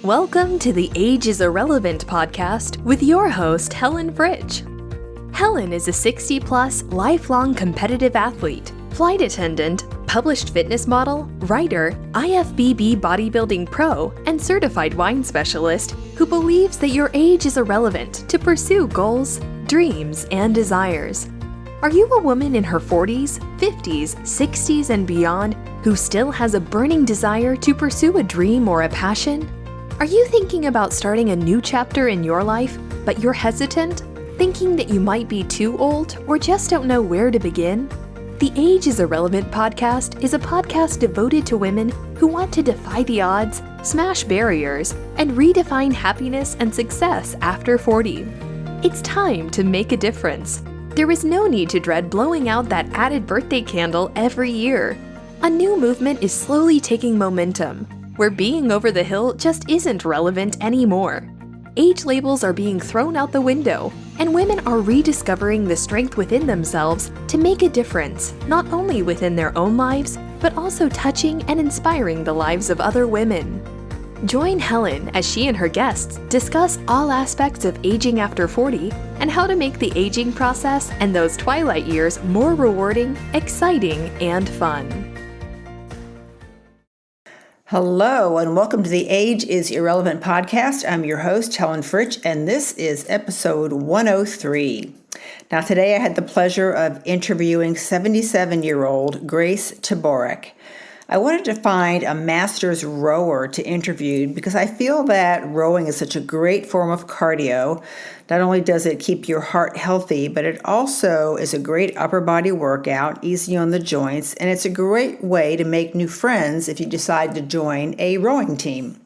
Welcome to the Age is Irrelevant podcast with your host, Helen Fritsch. Helen is a 60-plus, lifelong competitive athlete, flight attendant, published fitness model, writer, IFBB bodybuilding pro, and certified wine specialist who believes that your age is irrelevant to pursue goals, dreams, and desires. Are you a woman in her 40s, 50s, 60s, and beyond who still has a burning desire to pursue a dream or a passion? Are you thinking about starting a new chapter in your life, but you're hesitant, thinking that you might be too old or just don't know where to begin? The Age is Irrelevant podcast is a podcast devoted to women who want to defy the odds, smash barriers, and redefine happiness and success after 40. It's time to make a difference. There is no need to dread blowing out that added birthday candle every year. A new movement is slowly taking momentum, where being over the hill just isn't relevant anymore. Age labels are being thrown out the window, and women are rediscovering the strength within themselves to make a difference, not only within their own lives, but also touching and inspiring the lives of other women. Join Helen as she and her guests discuss all aspects of aging after 40 and how to make the aging process and those twilight years more rewarding, exciting, and fun. Hello, and welcome to the Age is Irrelevant podcast. I'm your host, Helen Fritsch, and this is episode 103. Now, today I had the pleasure of interviewing 77-year-old Grace Teborek. I wanted to find a master's rower to interview because I feel that rowing is such a great form of cardio. Not only does it keep your heart healthy, but it also is a great upper body workout, easy on the joints, and it's a great way to make new friends if you decide to join a rowing team.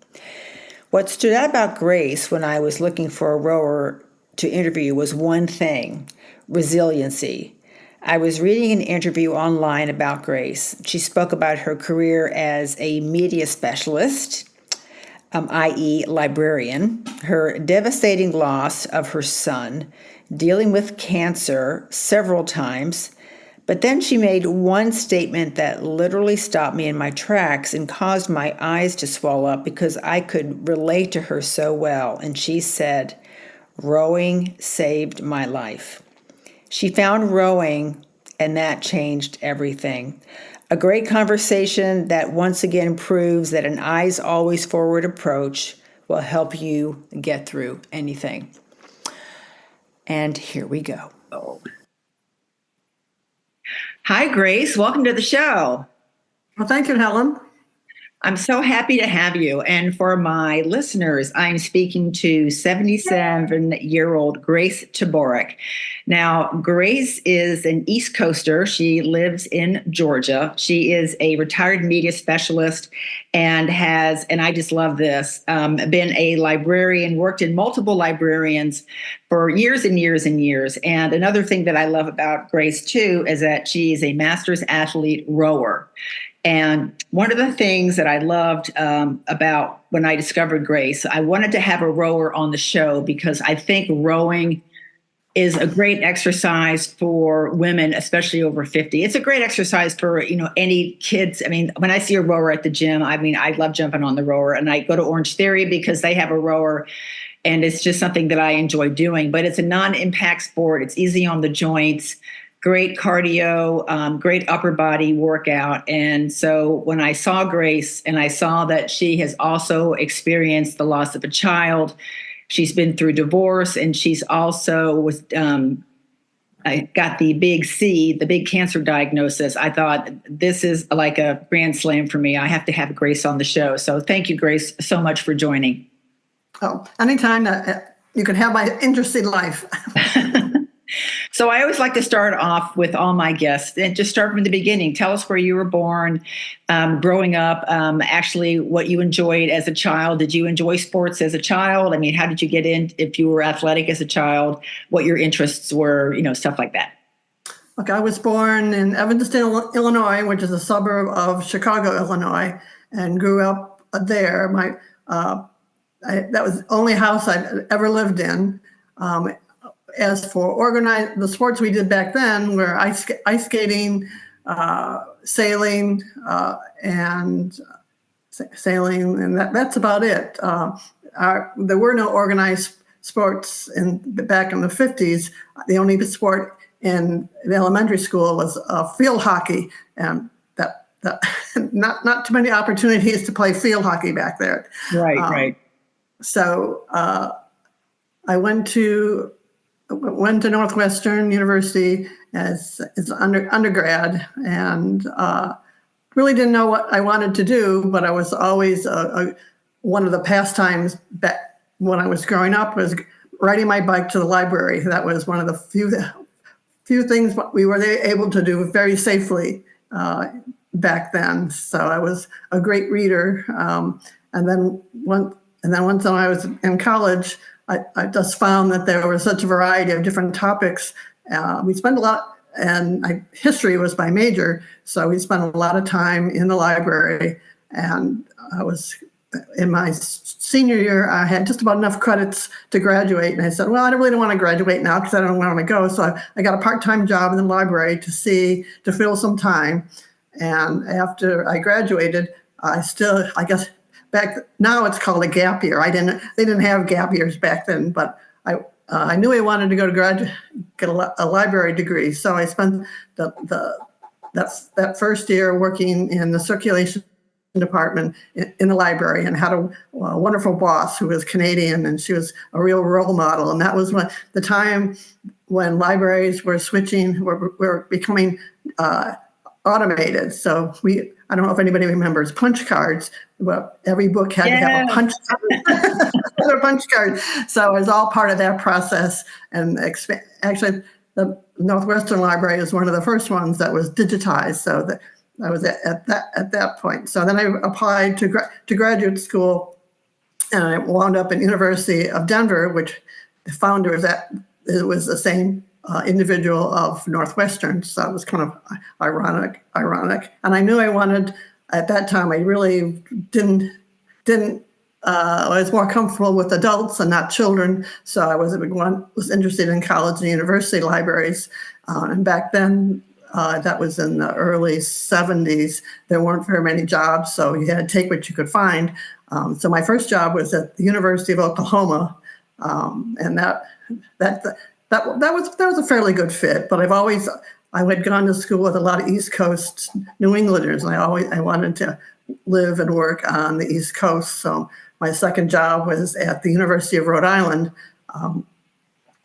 What stood out about Grace when I was looking for a rower to interview was one thing: resiliency. I was reading an interview online about Grace. She spoke about her career as a media specialist, i.e. librarian, her devastating loss of her son, dealing with cancer several times, but then she made one statement that literally stopped me in my tracks and caused my eyes to swell up because I could relate to her so well. And she said, "Rowing saved my life." She found rowing, and that changed everything. A great conversation that once again proves that an eyes always forward approach will help you get through anything. And here we go. Hi, Grace. Welcome to the show. Well, thank you, Helen. I'm so happy to have you. And for my listeners, I'm speaking to 77-year-old Grace Teborek. Now, Grace is an East Coaster. She lives in Georgia. She is a retired media specialist and has, and I just love this, been a librarian, worked in multiple librarians for years and years and years. And another thing that I love about Grace, too, is that she is a master's athlete rower. And one of the things that I loved about when I discovered Grace, I wanted to have a rower on the show because I think rowing is a great exercise for women, especially over 50. It's a great exercise for, any kids. I mean, when I see a rower at the gym, I love jumping on the rower, and I go to Orange Theory because they have a rower, and it's just something that I enjoy doing. But it's a non-impact sport. It's easy on the joints. Great cardio, great upper body workout. And so when I saw Grace and I saw that she has also experienced the loss of a child, she's been through divorce, and she's also I got the big cancer diagnosis. I thought this is like a grand slam for me. I have to have Grace on the show. So thank you, Grace, so much for joining. Oh, anytime you can have my interesting life. So I always like to start off with all my guests and just start from the beginning. Tell us where you were born, growing up, actually what you enjoyed as a child. Did you enjoy sports as a child? I mean, how did you get in if you were athletic as a child, what your interests were, stuff like that? Okay, I was born in Evanston, Illinois, which is a suburb of Chicago, Illinois, and grew up there. That was the only house I'd ever lived in. As for the sports we did back then were ice skating, sailing, and sailing, and that's about it. There were no organized sports back in the 50s. The only sport in the elementary school was field hockey, and that not too many opportunities to play field hockey back there. Right. So I went to Northwestern University as undergrad, and really didn't know what I wanted to do, but I was always one of the pastimes back when I was growing up was riding my bike to the library. That was one of the few things we were able to do very safely back then. So I was a great reader, and then once I was in college, I just found that there was such a variety of different topics. We spent a lot. And history was my major, so we spent a lot of time in the library. And I was in my senior year, I had just about enough credits to graduate. And I said, well, I really don't want to graduate now because I don't know where I want to go. So I got a part-time job in the library to fill some time. And after I graduated, I guess back now it's called a gap year. They didn't have gap years back then, but I knew I wanted to go to get a library degree, so I spent that first year working in the circulation department in the library, and had a wonderful boss who was Canadian, and she was a real role model. And that was the time when libraries were becoming automated. So I don't know if anybody remembers punch cards, but every book had to have a punch card. A punch card. So it was all part of that process. And actually, the Northwestern Library is one of the first ones that was digitized. So I was at that point. So then I applied to graduate school, and I wound up at University of Denver, which the founder of that was the same individual of Northwestern. So it was kind of ironic. And I knew I wanted, at that time, I really didn't I was more comfortable with adults and not children. So I was interested in college and university libraries. And back then, that was in the early 70s, there weren't very many jobs, so you had to take what you could find. So my first job was at the University of Oklahoma, and that was a fairly good fit. But I had gone to school with a lot of East Coast New Englanders, and I wanted to live and work on the East Coast. So my second job was at the University of Rhode Island,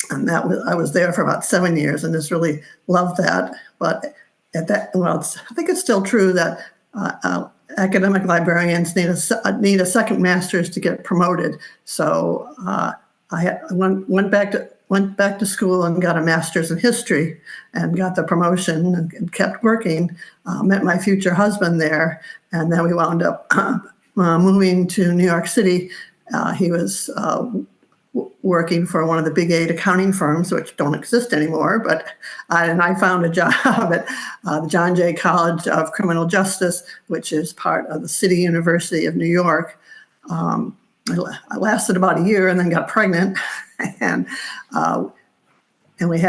and I was there for about 7 years, and just really loved that. But I think it's still true that academic librarians need a second master's to get promoted. So I went back to school and got a master's in history, and got the promotion and kept working. Met my future husband there, and then we wound up moving to New York City. He was working for one of the big 8 accounting firms, which don't exist anymore. But I found a job at the John Jay College of Criminal Justice, which is part of the City University of New York. I lasted about a year and then got pregnant, and we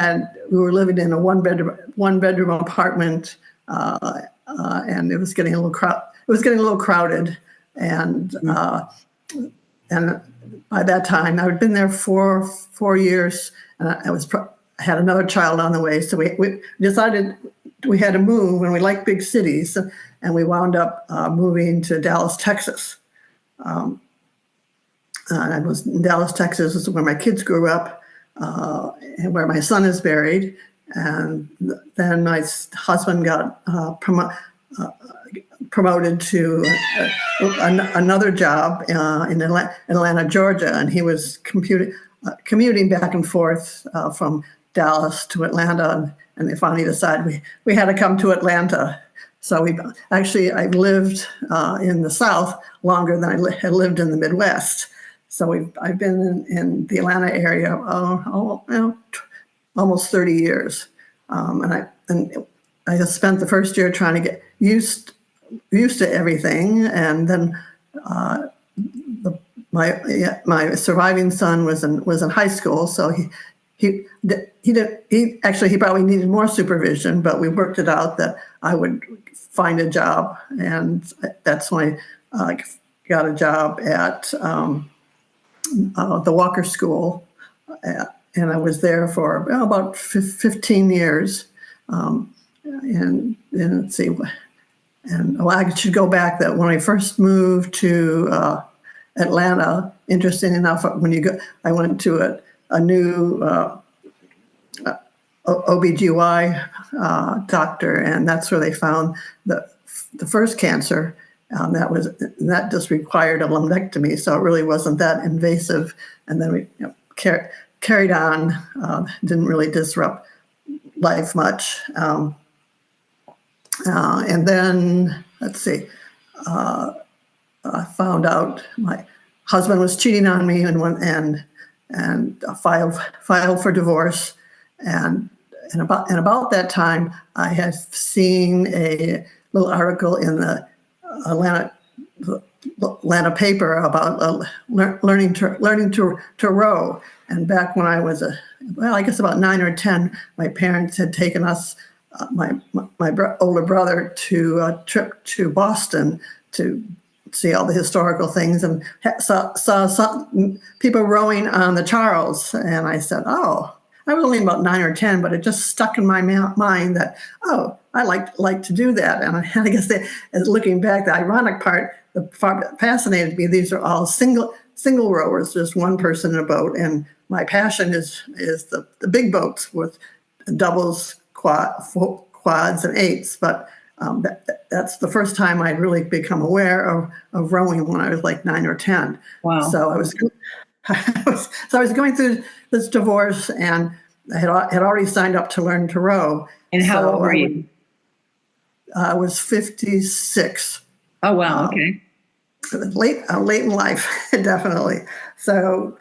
were living in a one bedroom apartment, and it was getting a little crowded, and by that time I had been there for 4 years, and I had another child on the way. So we decided we had to move, and we like big cities, and we wound up moving to Dallas, Texas. And I was in Dallas, Texas, is where my kids grew up, and where my son is buried. And then my husband got promoted to another job in Atlanta, Georgia, and he was commuting back and forth from Dallas to Atlanta, and they finally decided we had to come to Atlanta. So I lived in the South longer than I had lived in the Midwest. So I've been in the Atlanta area almost 30 years, and I just spent the first year trying to get used to everything, and then my surviving son was in high school, so he probably needed more supervision, but we worked it out that I would find a job, and that's when got a job at the Walker School, and I was there for about 15 years. And let's see, and I should go back that when I first moved to Atlanta, interesting enough, I went to a new OBGY doctor, and that's where they found the first cancer. That just required a lumpectomy, so it really wasn't that invasive. And then we carried on, didn't really disrupt life much. And then, let's see, I found out my husband was cheating on me and filed for divorce. And about that time, I had seen a little article in the Atlanta paper about learning to row. And back when I was I guess about 9 or 10, my parents had taken us, my older brother, to a trip to Boston to see all the historical things, and saw some people rowing on the Charles. And I said, oh, I was only about 9 or 10, but it just stuck in my mind that, oh, I like to do that. And I guess looking back, the ironic part, the part that fascinated me, these are all single rowers, just one person in a boat. And my passion is the big boats with doubles, quads, and eights. But that's the first time I'd really become aware of rowing, when I was like 9 or 10. Wow. So I was going through this divorce, and I had already signed up to learn to row. And how old were you? I was 56. Oh, wow. Okay. Late in life, definitely. So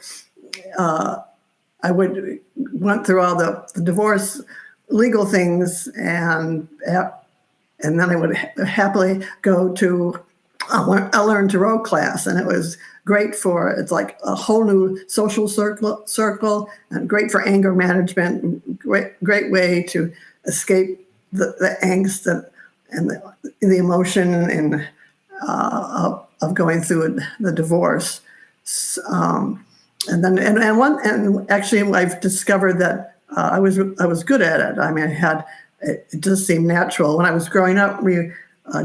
I went through all the divorce legal things, and then I would happily go to a learn to row class, and it was great it's like a whole new social circle, and great for anger management. Great way to escape the angst and the emotion and of going through the divorce. And actually, I've discovered that I was good at it. I mean, it just seemed natural. When I was growing up, we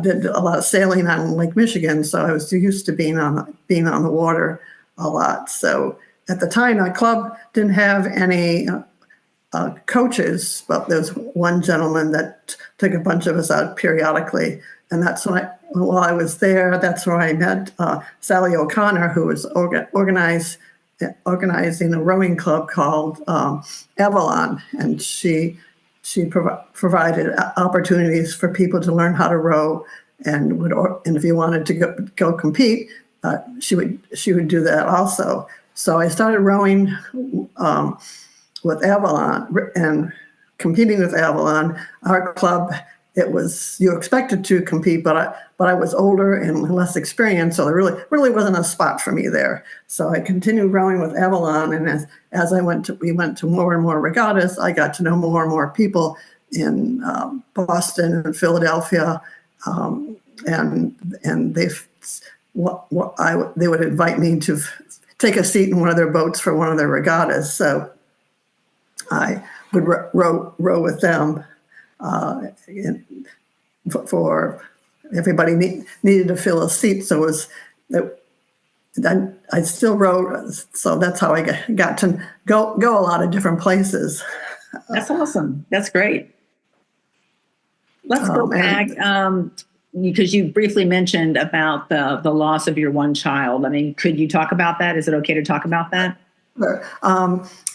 did a lot of sailing on Lake Michigan, so I was used to being on the water a lot. So at the time, our club didn't have any coaches, but there was one gentleman that took a bunch of us out periodically, and that's while I was there, that's where I met Sally O'Connor, who was organizing a rowing club called Avalon, and she provided opportunities for people to learn how to row, and if you wanted to go compete, she would do that also. So I started rowing with Avalon and competing with Avalon. Our club, you're expected to compete, but I was older and less experienced, so there really wasn't a spot for me there. So I continued rowing with Avalon, and as we went to more and more regattas, I got to know more and more people in Boston and Philadelphia, and they would invite me to take a seat in one of their boats for one of their regattas. So I would row with them. For everybody needed to fill a seat, so I still rowed. So that's how I got to go a lot of different places. That's awesome. That's great. Let's go back because you briefly mentioned about the loss of your one child. I mean, could you talk about that? Is it okay to talk about that? Sure.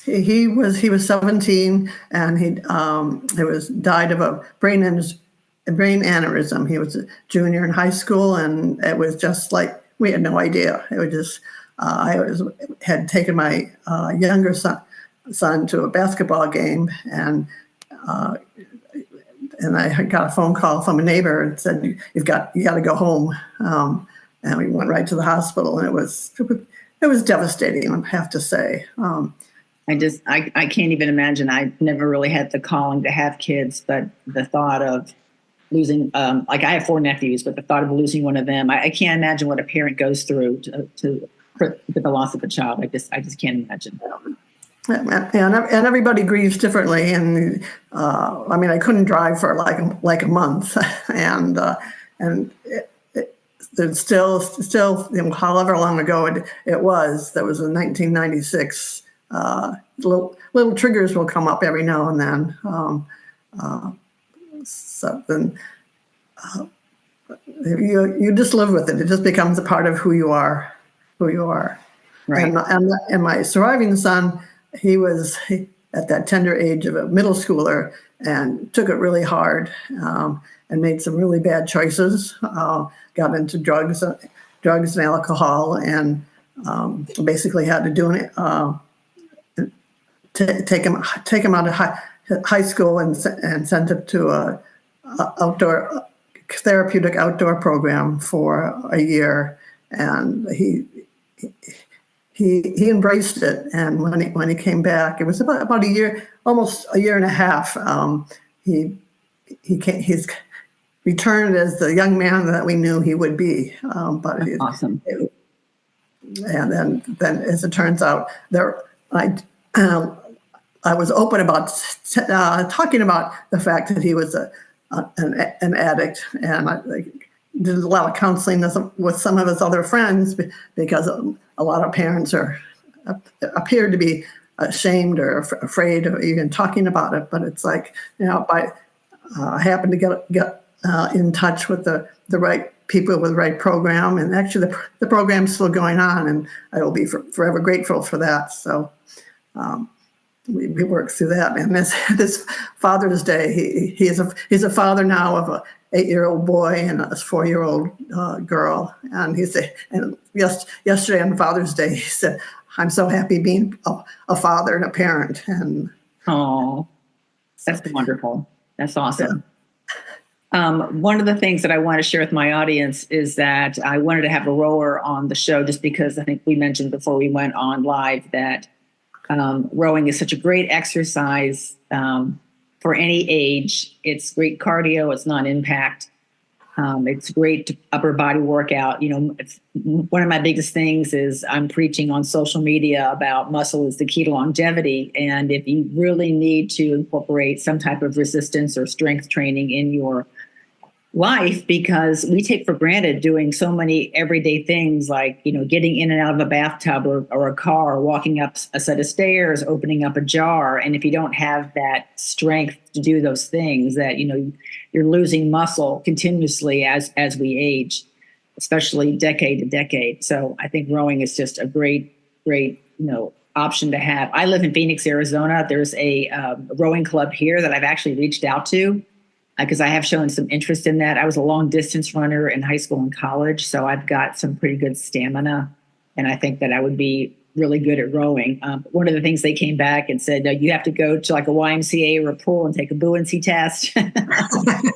He was 17, and he died of a brain aneurysm. He was a junior in high school, and it was just like we had no idea. It was just had taken my younger son to a basketball game, and I got a phone call from a neighbor and said, you got to go home. And we went right to the hospital, and it was devastating, I have to say. I can't even imagine. I never really had the calling to have kids, but the thought of losing, like I have 4 nephews, but the thought of losing one of them, I can't imagine what a parent goes through for the loss of a child. I just can't imagine. And everybody grieves differently. And I mean, I couldn't drive for like a month, and there's still, however long ago it was. That was in 1996. Little triggers will come up every now and then. Something you just live with it. It just becomes a part of who you are. Right. And my surviving son, he was at that tender age of a middle schooler and took it really hard, and made some really bad choices. Got into drugs and alcohol, and basically had to do it. Take him out of high school and sent him to a therapeutic outdoor program for a year, and he embraced it. And when he came back, it was about a year, almost a year and a half. He's returned as the young man that we knew he would be. But that's awesome. And then as it turns out, I was open about talking about the fact that he was an addict, and I did a lot of counseling with some of his other friends, because a lot of parents appear to be ashamed or afraid of even talking about it. But it's like, I happened to get in touch with the right people with the right program, and actually the program's still going on, and I will be forever grateful for that. So we work through that. And this Father's Day, he's a father now of a 8-year-old boy and a 4-year-old girl. And yesterday on Father's Day, he said, "I'm so happy being a father and a parent." And oh, that's wonderful. That's awesome. Yeah. One of the things that I want to share with my audience is that I wanted to have a rower on the show, just because I think we mentioned before we went on live that rowing is such a great exercise for any age. It's great cardio. It's non-impact. It's great upper body workout. One of my biggest things is I'm preaching on social media about muscle is the key to longevity. And if you really need to incorporate some type of resistance or strength training in your life, because we take for granted doing so many everyday things like, getting in and out of a bathtub or a car, walking up a set of stairs, opening up a jar. And if you don't have that strength to do those things, that, you're losing muscle continuously as we age, especially decade to decade. So I think rowing is just a great, option to have. I live in Phoenix, Arizona. There's a rowing club here that I've actually reached out to, because I have shown some interest in that. I was a long distance runner in high school and college, so I've got some pretty good stamina, and I think that I would be really good at rowing. One of the things they came back and said, you have to go to like a YMCA or a pool and take a buoyancy test.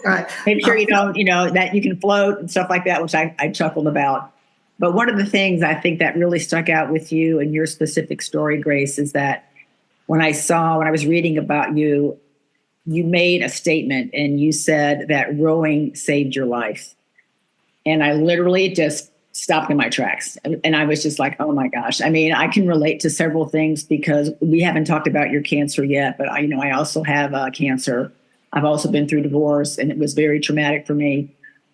Right. Make sure that you can float and stuff like that, which I chuckled about. But one of the things I think that really stuck out with you and your specific story, Grace, is that when I was reading about you, you made a statement and you said that rowing saved your life. And I literally just stopped in my tracks. And I was just like, oh my gosh. I mean, I can relate to several things, because we haven't talked about your cancer yet, but I also have cancer. I've also been through divorce, and it was very traumatic for me.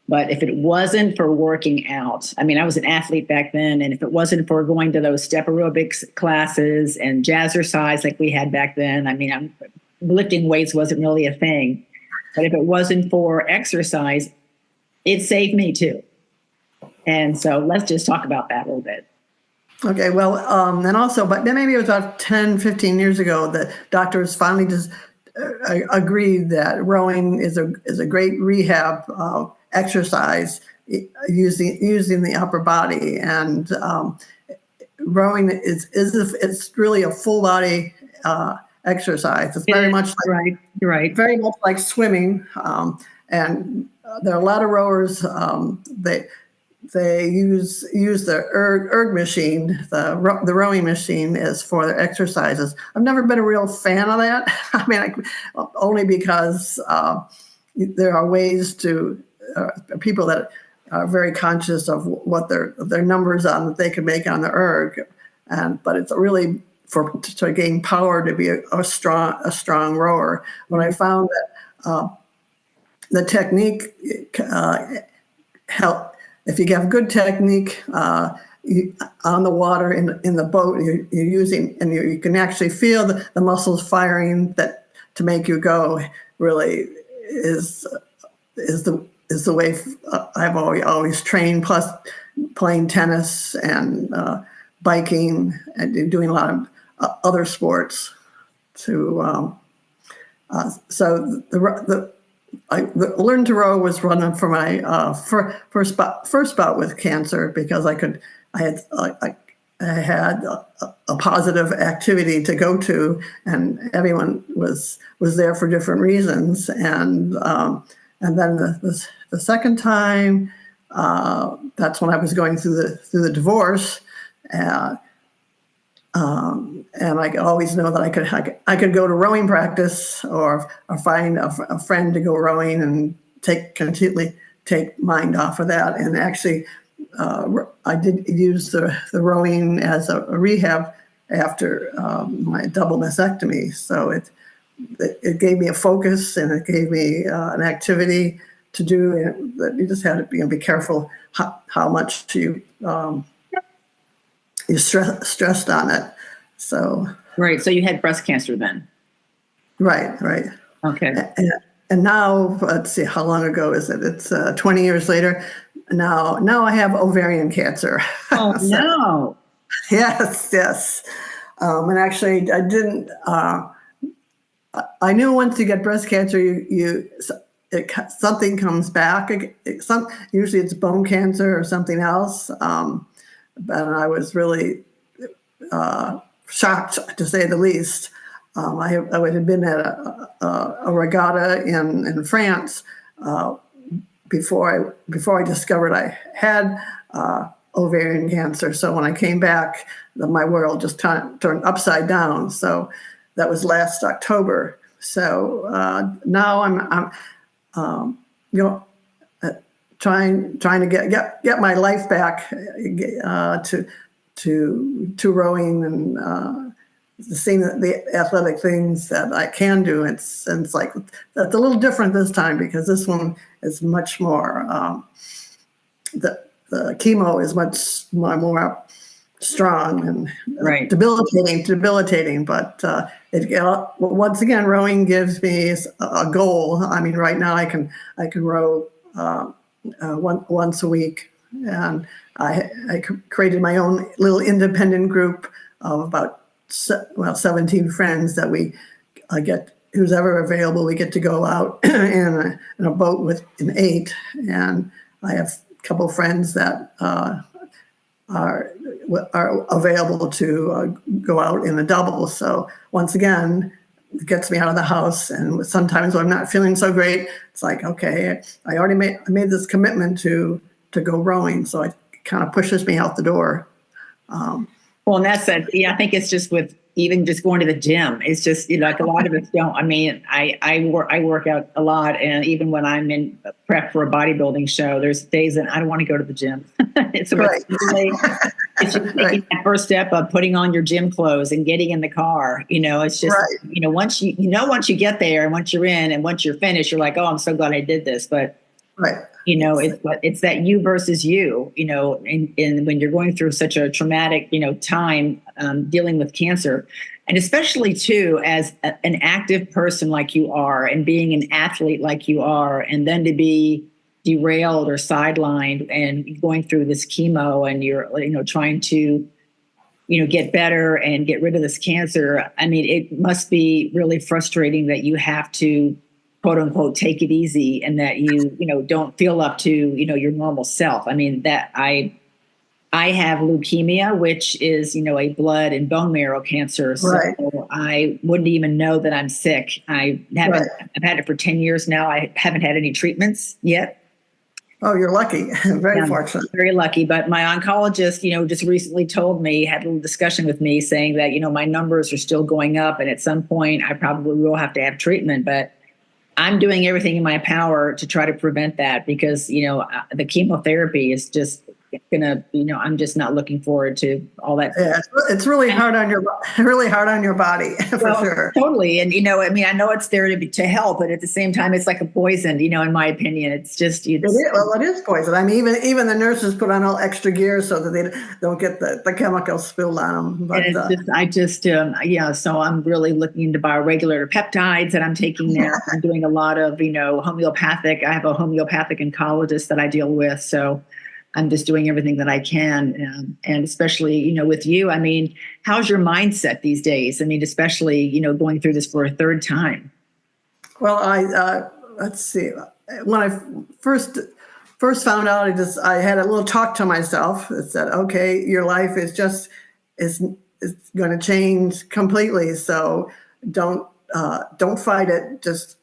But if it wasn't for working out, I was an athlete back then. And if it wasn't for going to those step aerobics classes and jazzercise like we had back then, lifting weights wasn't really a thing. But if it wasn't for exercise, it saved me too. And so let's just talk about that a little bit. Okay, well, and also, but then maybe it was about 10, 15 years ago that doctors finally just agreed that rowing is a great rehab exercise using the upper body. And rowing it's really a full body exercise. It's very much like, right. Very much like swimming. And there are a lot of rowers. They use the erg machine, the rowing machine, as for their exercises. I've never been a real fan of that. Only because there are ways to people that are very conscious of what their numbers on that they can make on the erg, but it's really to gain power to be a strong rower. When I found that the technique help if you have good technique on the water in the boat you're using, and you can actually feel the muscles firing that to make you go. Really is the way I've always trained. Plus, playing tennis and biking and doing a lot of other sports. So the Learn to Row was running for my first bout with cancer, because I had a positive activity to go to, and everyone was there for different reasons. And then the second time, that's when I was going through the divorce, and I always know that I could go to rowing practice or find a friend to go rowing and completely take mind off of that. And actually, I did use the rowing as a rehab after my double mastectomy. So it gave me a focus, and it gave me an activity to do. That you just had to be careful how much you stressed on it. So right. So you had breast cancer then. Right. Okay. And now, let's see, how long ago is it? It's 20 years later. Now I have ovarian cancer. Oh, So, no. Yes. And actually, I didn't. I knew once you get breast cancer, something comes back. Usually it's bone cancer or something else. But I was really shocked, to say the least. I had been at a regatta in France before I discovered I had ovarian cancer. So when I came back, my world just turned upside down. So that was last October. So now I'm trying to get my life back to rowing and seeing the athletic things that I can do. It's like that's a little different this time, because this one is much more. The chemo is much more strong and right. debilitating. But once again, rowing gives me a goal. I mean, right now I can row once a week, and I created my own little independent group of about 17 friends that we get, who's ever available. We get to go out in a boat with an 8, and I have a couple of friends that are available to go out in a double. So once again, it gets me out of the house. And sometimes when I'm not feeling so great, it's like, okay, I already made this commitment to go rowing, so it kind of pushes me out the door. Well, and that's it. Yeah, I think it's just with even just going to the gym. It's just, like a lot of us don't. I mean, I work out a lot, and even when I'm in prep for a bodybuilding show, there's days that I don't want to go to the gym. It's Right. it's just taking that first step of putting on your gym clothes and getting in the car. It's just, Right. Once you get there and once you're in and once you're finished, you're like, oh, I'm so glad I did this. But Right. It's that you versus you, and when you're going through such a traumatic, time dealing with cancer, and especially too, as an active person like you are, and being an athlete like you are, and then to be derailed or sidelined and going through this chemo, and you're, trying to, get better and get rid of this cancer. I mean, it must be really frustrating that you have to, quote unquote, take it easy, and that you don't feel up to, your normal self. I mean, that I have leukemia, which is, a blood and bone marrow cancer. So Right. I wouldn't even know that I'm sick. I've had it for 10 years now. I haven't had any treatments yet. Oh, you're lucky. Very fortunate. Very lucky. But my oncologist, just recently told me, had a little discussion with me saying that, my numbers are still going up. And at some point I probably will have to have treatment. But I'm doing everything in my power to try to prevent that, because, the chemotherapy is just gonna, I'm just not looking forward to all that. Yeah, it's really hard on your body for sure. Totally. And, I know it's there to help, but at the same time, it's like a poison, in my opinion. It's just, it is poison. I mean, even the nurses put on all extra gear so that they don't get the chemicals spilled on them. But so I'm really looking into bioregulator peptides that I'm taking now. I'm doing a lot of, homeopathic. I have a homeopathic oncologist that I deal with. So I'm just doing everything that I can. And especially, with you, how's your mindset these days? Especially, going through this for a third time. Well, let's see. When I first found out, I had a little talk to myself that said, okay, your life is going to change completely. So don't fight it. Just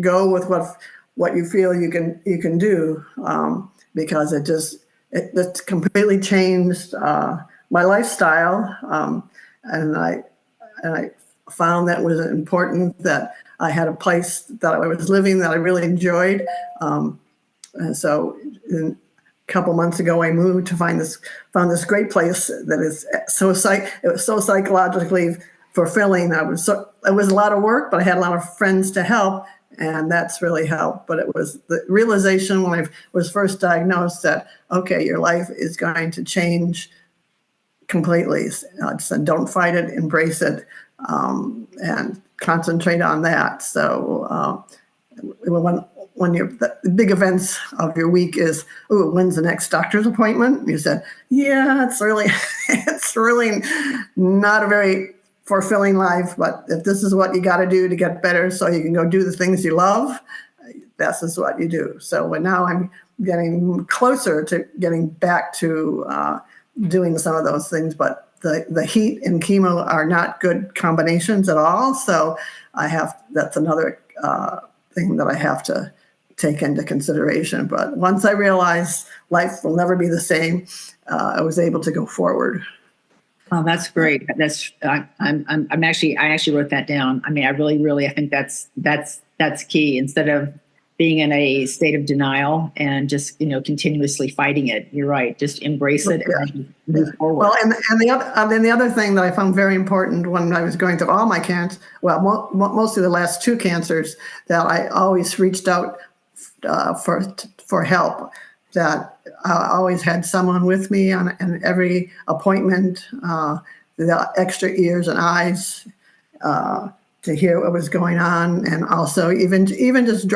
go with what you feel you can do. Because it just completely changed my lifestyle, and I found that it was important that I had a place that I was living that I really enjoyed. And so, a couple months ago, I moved to found this great place that is it was so psychologically fulfilling. It was a lot of work, but I had a lot of friends to help. And that's really helped. But it was the realization when I was first diagnosed that, okay, your life is going to change completely. I said, don't fight it, embrace it, and concentrate on that. So when the big events of your week is, when's the next doctor's appointment? You said, yeah, it's really not a very fulfilling life, but if this is what you got to do to get better so you can go do the things you love, this is what you do. So now I'm getting closer to getting back to doing some of those things, but the heat and chemo are not good combinations at all. So that's another thing that I have to take into consideration. But once I realized life will never be the same, I was able to go forward. Oh, that's great. I actually wrote that down. I really think that's key. Instead of being in a state of denial and just, continuously fighting it. You're right. Just embrace it and move forward. Well, and the other thing that I found very important when I was going through all my cancers, mostly the last two cancers, that I always reached out for help. That I always had someone with me on every appointment, the extra ears and eyes to hear what was going on, and also even just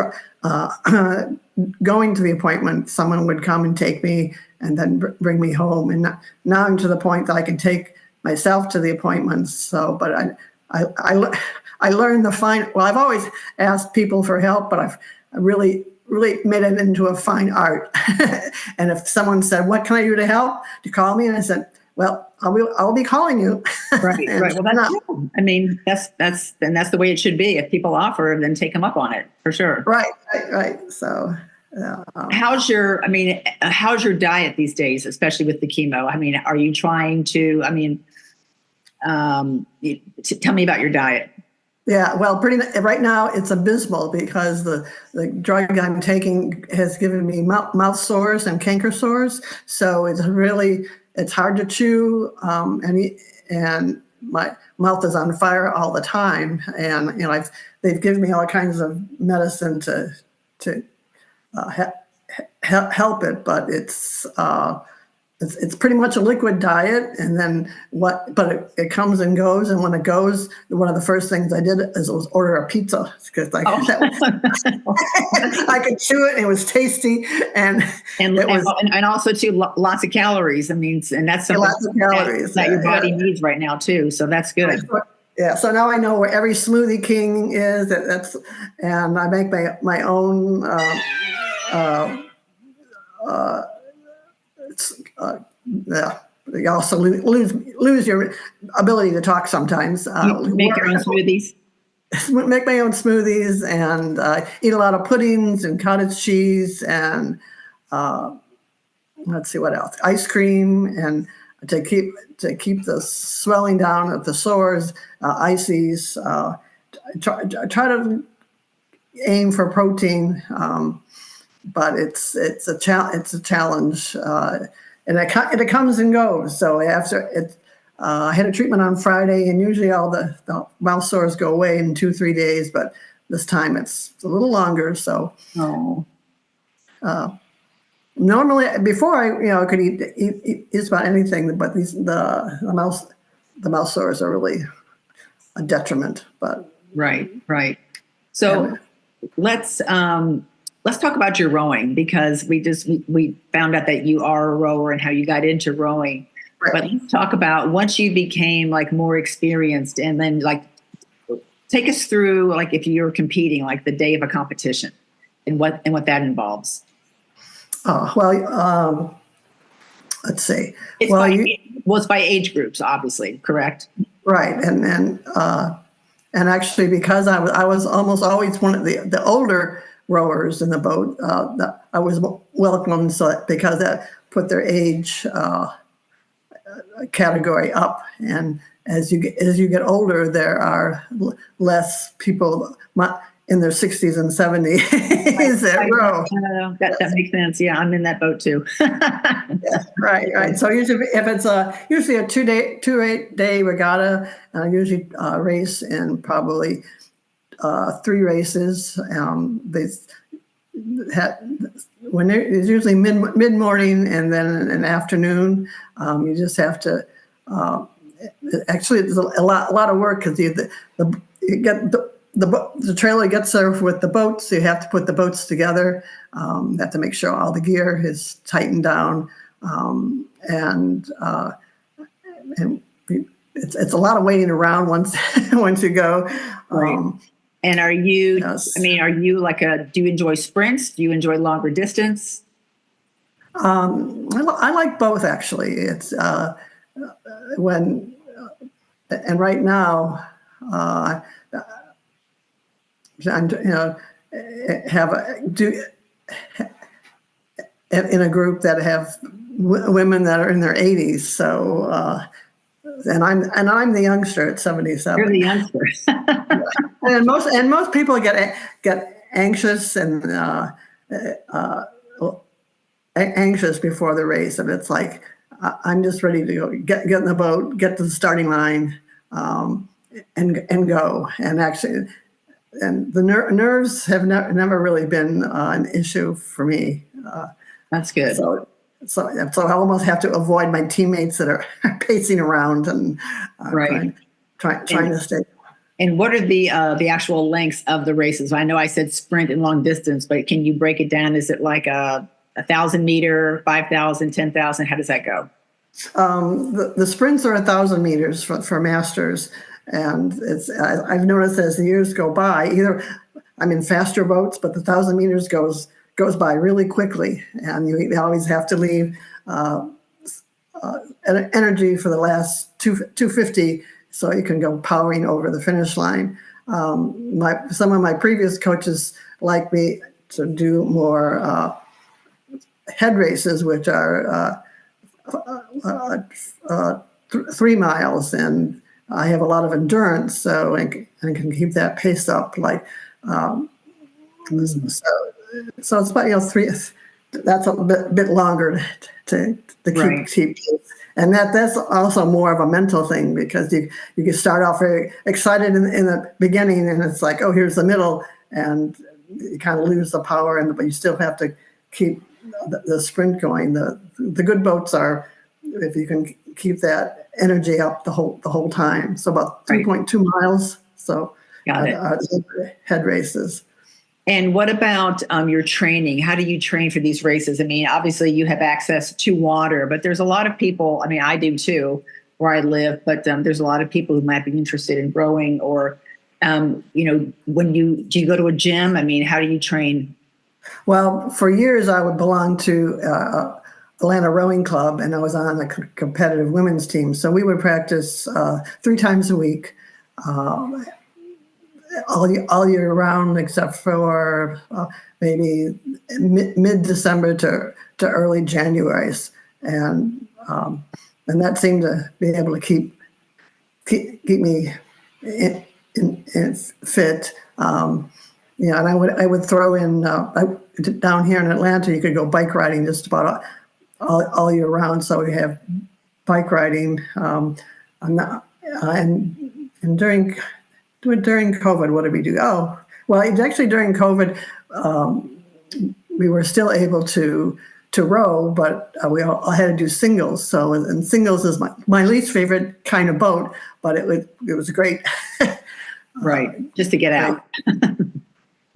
going to the appointment, someone would come and take me and then bring me home. And now I'm to the point that I can take myself to the appointments. So, but I learned I've always asked people for help, but I've really made it into a fine art. And if someone said, "What can I do to help?" to call me, and I said, "Well, I'll be calling you." Right. Well, that's the way it should be. If people offer, then take them up on it for sure. Right. So, how's your diet these days, especially with the chemo? Are you trying to? Tell me about your diet. Yeah, well, right now it's abysmal because the drug I'm taking has given me mouth sores and canker sores. So it's hard to chew, and my mouth is on fire all the time. And they've given me all kinds of medicine to help it, but it's pretty much a liquid diet, and then but it comes and goes. And when it goes, one of the first things I did was order a pizza because I could chew it and it was tasty, and also too lots of calories. And that's something lots of calories that your body needs right now too. So that's good. Yeah. So now I know where every Smoothie King is. And I make my own. You also lose your ability to talk sometimes. You make your own smoothies? Make my own smoothies, and eat a lot of puddings and cottage cheese, and let's see what else. Ice cream, and to keep the swelling down of the sores, ices. Try to aim for protein, but it's a challenge, and it comes and goes. So after it, I had a treatment on Friday, and usually all the mouth sores go away in 2-3 days, but this time it's a little longer. So normally before I could eat just about anything, but the mouth sores are really a detriment. But right. So let's talk about your rowing, because we found out that you are a rower and how you got into rowing. Right. But let's talk about once you became like more experienced, and then like take us through like if you're competing, like the day of a competition, and what that involves. Let's see. It's by age groups, obviously, correct? Right, and actually, because I was almost always one of the older rowers in the boat, I was welcomed, so because that put their age category up. And as you get older, there are less people in their 60s and 70s that row. That makes sense. Yeah, I'm in that boat too. Yeah, right. So usually, if it's usually a 2-day regatta, I usually race in probably 3 races. It's usually mid morning and then an afternoon. You just have to. Actually, it's a lot of work, because you get the trailer gets there with the boats. So you have to put the boats together. You have to make sure all the gear is tightened down, and it's a lot of waiting around once you go. Right. And are you? Yes. I mean, are you do you enjoy sprints? Do you enjoy longer distance? I like both, actually. It's and right now, I'm in a group that have women that are in their 80s. So and I'm the youngster at 77. You're the youngster. and most people get anxious and anxious before the race, and it's like I'm just ready to go, get in the boat, get to the starting line, and go. And actually, and the nerves have never really been an issue for me. That's good. So I almost have to avoid my teammates that are pacing around and trying to stay. And what are the actual lengths of the races? I know I said sprint and long distance, but can you break it down? Is it like a 1,000 meter, 5,000, 10,000? How does that go? The sprints are 1,000 meters for masters, and I've noticed as the years go by, either I'm in faster boats, but the 1,000 meters goes by really quickly, and you always have to leave energy for the last 250, so you can go powering over the finish line. Some of my previous coaches like me to do more head races, which are 3 miles, and I have a lot of endurance, so I can keep that pace up. So it's about 3. That's a bit longer to keep. And that's also more of a mental thing, because you can start off very excited in the beginning, and it's like, oh, here's the middle, and you kind of lose the power, but you still have to keep the sprint going. The good boats are, if you can keep that energy up the whole time. So about 3.2 miles. So are the head races. And what about your training? How do you train for these races? I mean, obviously you have access to water, but there's a lot of people, I mean, I do too, where I live, but there's a lot of people who might be interested in rowing, or, do you go to a gym? I mean, how do you train? Well, for years I would belong to Atlanta Rowing Club, and I was on a competitive women's team. So we would practice 3 times a week, all year round, except for maybe mid-December to early January, and that seemed to be able to keep me in fit. Yeah, and I would throw in down here in Atlanta, you could go bike riding just about all year round. So we have bike riding, and during COVID, what did we do? Oh, well, actually during COVID, we were still able to row, but we all had to do singles. So, and singles is my least favorite kind of boat, but it was great. Right, just to get out.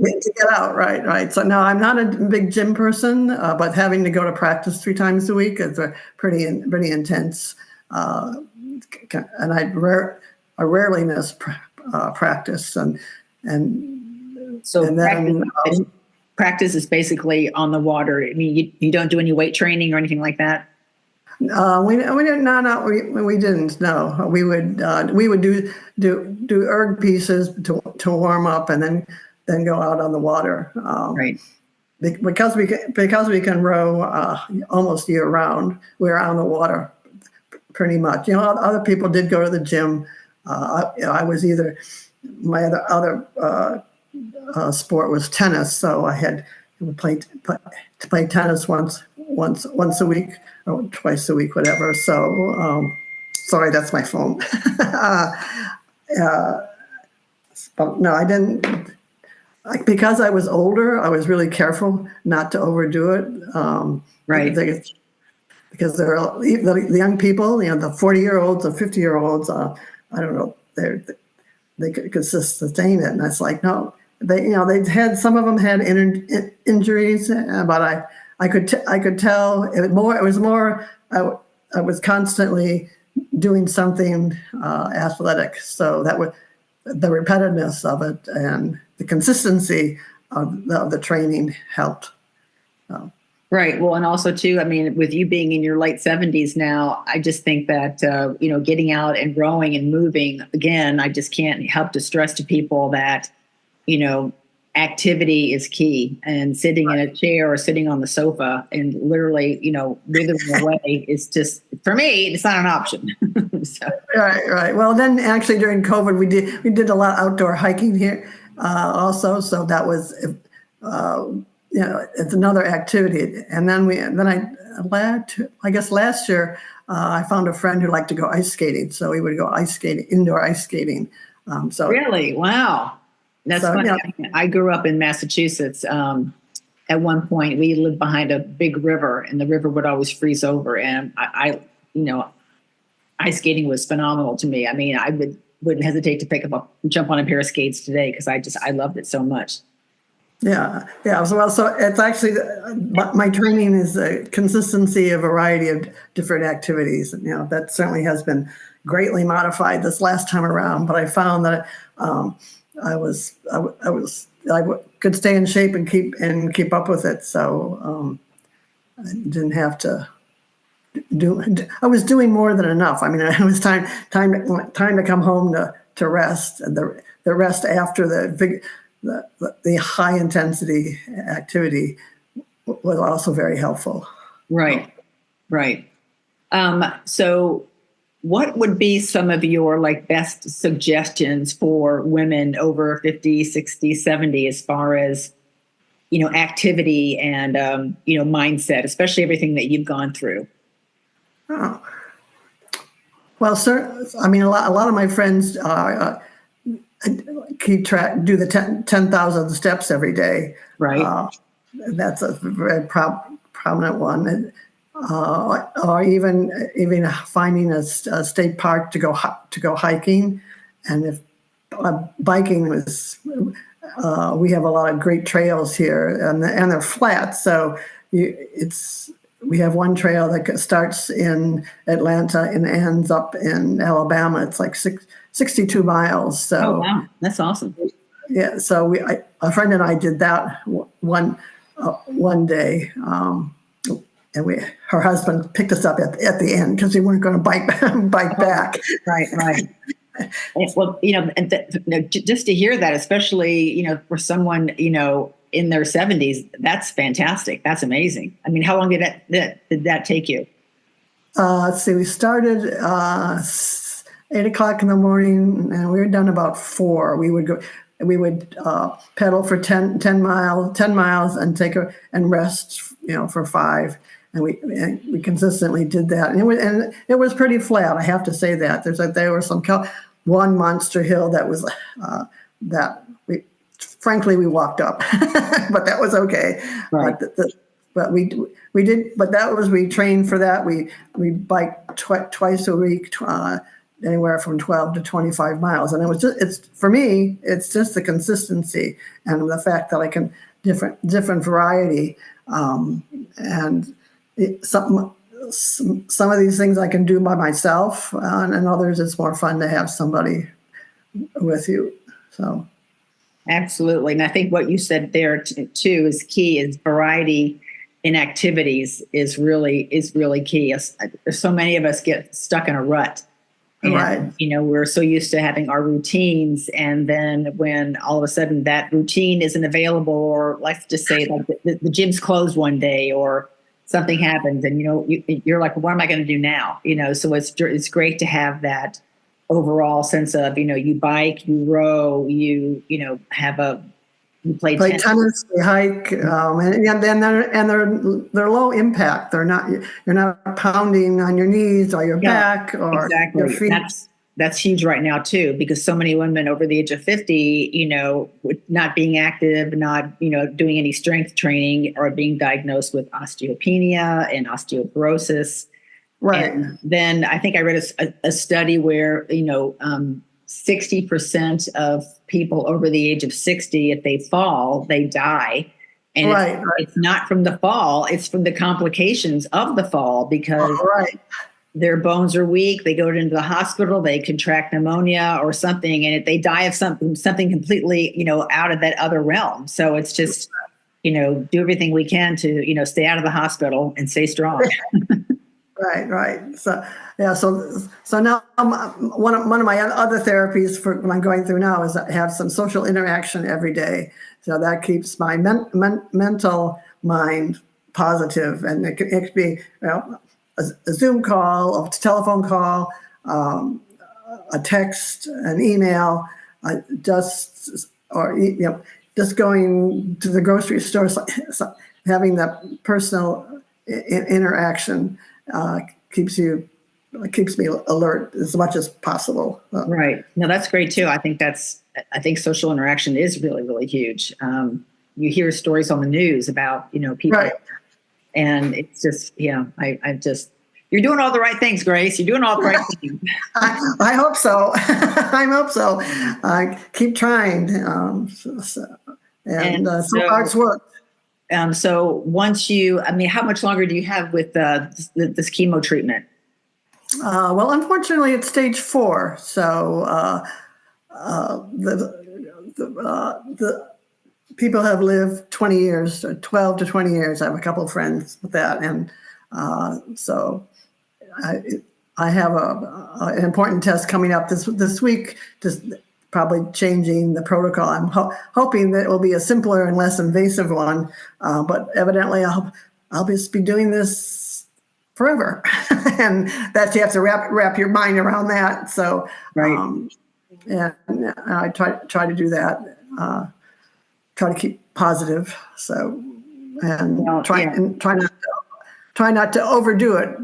To get out, right. So no, I'm not a big gym person, but having to go to practice 3 times a week is a pretty intense. And I rarely miss practice, and So and then practice is basically on the water. I mean, you don't do any weight training or anything like that. we didn't. No, we didn't. No, we would do erg pieces to warm up, and then go out on the water. Right. Because we can row almost year round. We're on the water pretty much. Other people did go to the gym. I was either my other sport was tennis, so I had to play tennis once a week or twice a week, whatever. So sorry, that's my phone. But no, I didn't. Because I was older, I was really careful not to overdo it. Right. Because there are the young people, the 40-year-olds, the 50-year-olds. I don't know, they could sustain it, and it's like no, they had some of them had injuries, but I could tell it was more. I was constantly doing something athletic, so that was the repetitiveness of it and the consistency of the training helped. Right. Well, and also too, I mean, with you being in your late 70s now, I just think that, getting out and rowing and moving, again, I just can't help to stress to people that, activity is key, and sitting in a chair or sitting on the sofa and literally, withering away is just, for me, it's not an option. So. Right. Well, then actually during COVID, we did a lot of outdoor hiking here also. So that was, it's another activity. And I guess last year, I found a friend who liked to go ice skating. So we would go indoor ice skating. Really? Wow. That's funny. I grew up in Massachusetts. At one point, we lived behind a big river, and the river would always freeze over. And ice skating was phenomenal to me. I mean, I wouldn't hesitate to jump on a pair of skates today because I loved it so much. Yeah. So it's actually my training is a consistency, a variety of different activities. That certainly has been greatly modified this last time around. But I found that I could stay in shape and keep up with it. So I didn't have to I was doing more than enough. I mean, it was time to come home to rest, and the rest after the high intensity activity was also very helpful. Right. So what would be some of your best suggestions for women over 50, 60, 70 as far as, activity and, mindset, especially everything that you've gone through? Oh. Well, sir, I mean, a lot of my friends keep track, do the 10,000 steps every day. Right. That's a very prominent one. Or even finding a state park to go hiking, and if biking was, we have a lot of great trails here, and they're flat, so we have one trail that starts in Atlanta and ends up in Alabama. It's like 62 miles. So, oh wow, that's awesome. Yeah, so a friend and I did that one day. And her husband picked us up at the end because we weren't going to bike back. Right. Well, and just to hear that, especially, for someone, in their 70s, that's fantastic. That's amazing. I mean, how long did that take you? Let's see, we started 8 o'clock in the morning, and we were done about 4. We would go we would pedal for 10 miles and rest, for 5. And we consistently did that. And it was pretty flat. I have to say that there was one monster hill that was, that we walked up, but that was okay. Right. But we trained for that. We biked twice a week, anywhere from 12 to 25 miles. And for me, it's just the consistency and the fact that I can different variety. And some of these things I can do by myself, and others it's more fun to have somebody with you. So. Absolutely. And I think what you said there too is key, is variety in activities is really key. So many of us get stuck in a rut. And, right. We're so used to having our routines. And then when all of a sudden that routine isn't available, or let's just say like the gym's closed one day or something happens and, you're like, what am I going to do now? So it's great to have that overall sense of, you bike, you row, you play tennis, you hike, and they're low impact. You're not pounding on your knees or your back or exactly. Your feet. That's huge right now too, because so many women over the age of 50, not being active, not, doing any strength training, are being diagnosed with osteopenia and osteoporosis. Right. And then I think I read a study where, 60% of people over the age of 60, if they fall, they die. And it's not from the fall, it's from the complications of the fall, because their bones are weak. They go into the hospital, they contract pneumonia or something, and they die of something completely, out of that other realm. So it's just, do everything we can to, stay out of the hospital and stay strong. Right. So now one of my other therapies for when I'm going through now is I have some social interaction every day. So that keeps my mental mind positive, and it could be a Zoom call, a telephone call, a text, an email, just going to the grocery store, having that personal interaction. Keeps me alert as much as possible. Right. No, that's great too. I think social interaction is really, really huge. You hear stories on the news about, people, and it's just, you're doing all the right things, Grace. You're doing all the right things. I hope so. I hope so. Keep trying. So far it's worked. So once how much longer do you have with this chemo treatment? Well, unfortunately, it's stage 4. So the people have lived 20 years, 12 to 20 years. I have a couple of friends with that. And so I have an important test coming up this week, just probably changing the protocol. I'm hoping that it will be a simpler and less invasive one, but evidently I'll just be doing this forever, and that you have to wrap your mind around that. So, and I try to do that. Try to keep positive. So, and try not to overdo it.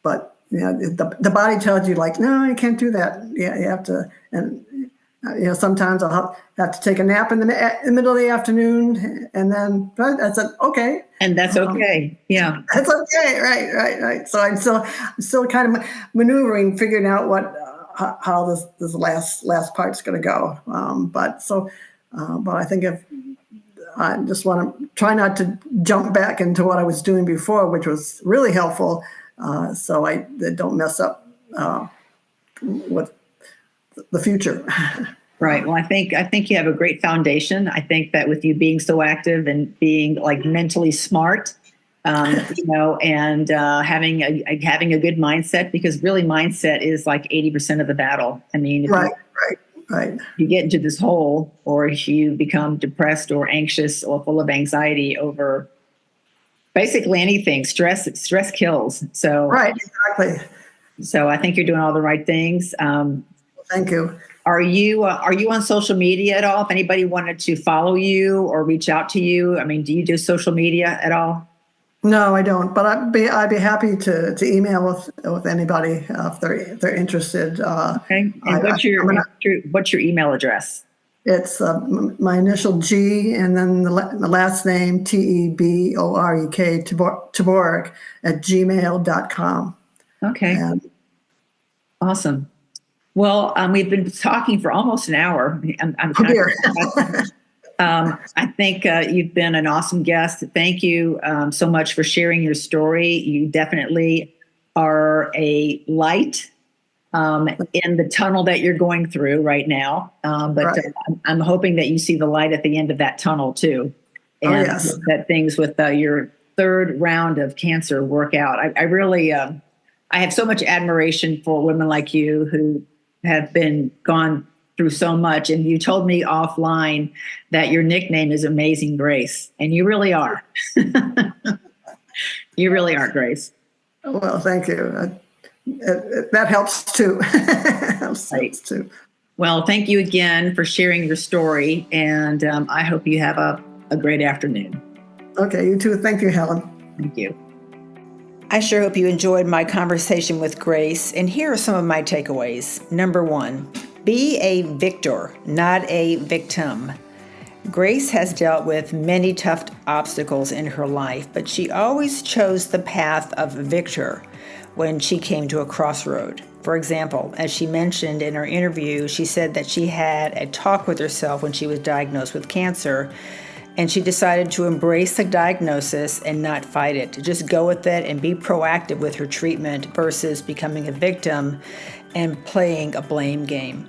But the body tells you like, no, you can't do that. Yeah, you have to. And sometimes I'll have to take a nap in the middle of the afternoon, and then that's okay. And that's okay. Yeah, that's okay. Right. So I'm still kind of maneuvering, figuring out how this last part's going to go. But I think if I just want to try not to jump back into what I was doing before, which was really helpful. So I don't mess up with the future. Right. Well, I think you have a great foundation. I think that with you being so active and being like mentally smart, and having a good mindset, because really mindset is like 80% of the battle. I mean, right. You get into this hole, or you become depressed or anxious or full of anxiety over basically anything. Stress kills. So right, exactly. So I think you're doing all the right things. Thank you. Are you on social media at all? If anybody wanted to follow you or reach out to you, I mean, do you do social media at all? No, I don't. But I'd be happy to email with anybody if they're interested. Okay. And what's your email address? It's my initial G and then the last name Teborek Teborek @gmail.com. Okay. And Awesome. Well, we've been talking for almost an hour. I'm oh dear. I think you've been an awesome guest. Thank you so much for sharing your story. You definitely are a light in the tunnel that you're going through right now. But Right. I'm hoping that you see the light at the end of that tunnel too. And yes. that things with your third round of cancer work out. I really, I have so much admiration for women like you who have gone through so much. And you told me offline that your nickname is Amazing Grace, and you really are. You really are, Grace. Well, thank you. That helps too. Right. Helps too. Well, thank you again for sharing your story, and I hope you have a great afternoon. Okay, you too. Thank you, Helen. Thank you. I sure hope you enjoyed my conversation with Grace, and here are some of my takeaways. Number 1, be a victor, not a victim. Grace has dealt with many tough obstacles in her life, but she always chose the path of victor when she came to a crossroad. For example, as she mentioned in her interview, she said that she had a talk with herself when she was diagnosed with cancer, and she decided to embrace the diagnosis and not fight it, to just go with it and be proactive with her treatment versus becoming a victim and playing a blame game.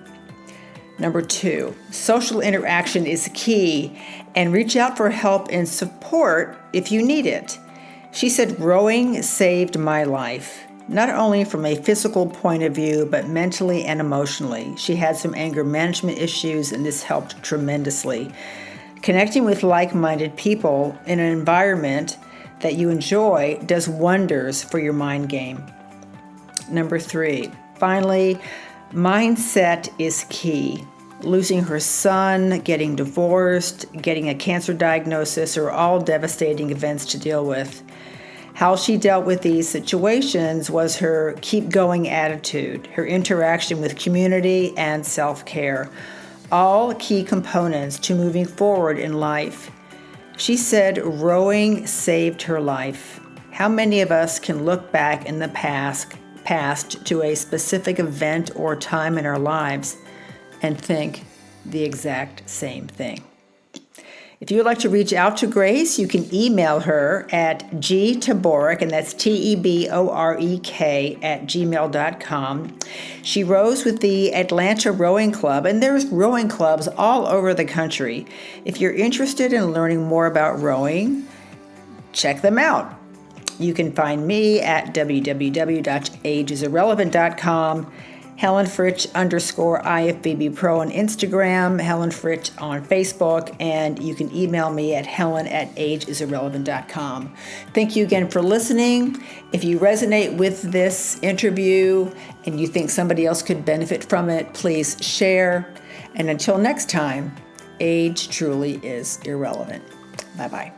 Number 2, social interaction is key, and reach out for help and support if you need it. She said, rowing saved my life, not only from a physical point of view, but mentally and emotionally. She had some anger management issues, and this helped tremendously. Connecting with like-minded people in an environment that you enjoy does wonders for your mind game. Number 3, finally, mindset is key. Losing her son, getting divorced, getting a cancer diagnosis are all devastating events to deal with. How she dealt with these situations was her keep going attitude, her interaction with community, and self-care. All key components to moving forward in life. She said rowing saved her life. How many of us can look back in the past to a specific event or time in our lives and think the exact same thing? If you would like to reach out to Grace, you can email her at gteborek, and that's Teborek @gmail.com. She rows with the Atlanta Rowing Club, and there's rowing clubs all over the country. If you're interested in learning more about rowing, check them out. You can find me at www.ageisirrelevant.com, Helen Fritch _IFBB Pro on Instagram, Helen Fritch on Facebook, and you can email me at helen@ageisirrelevant.com. Thank you again for listening. If you resonate with this interview and you think somebody else could benefit from it, please share. And until next time, age truly is irrelevant. Bye-bye.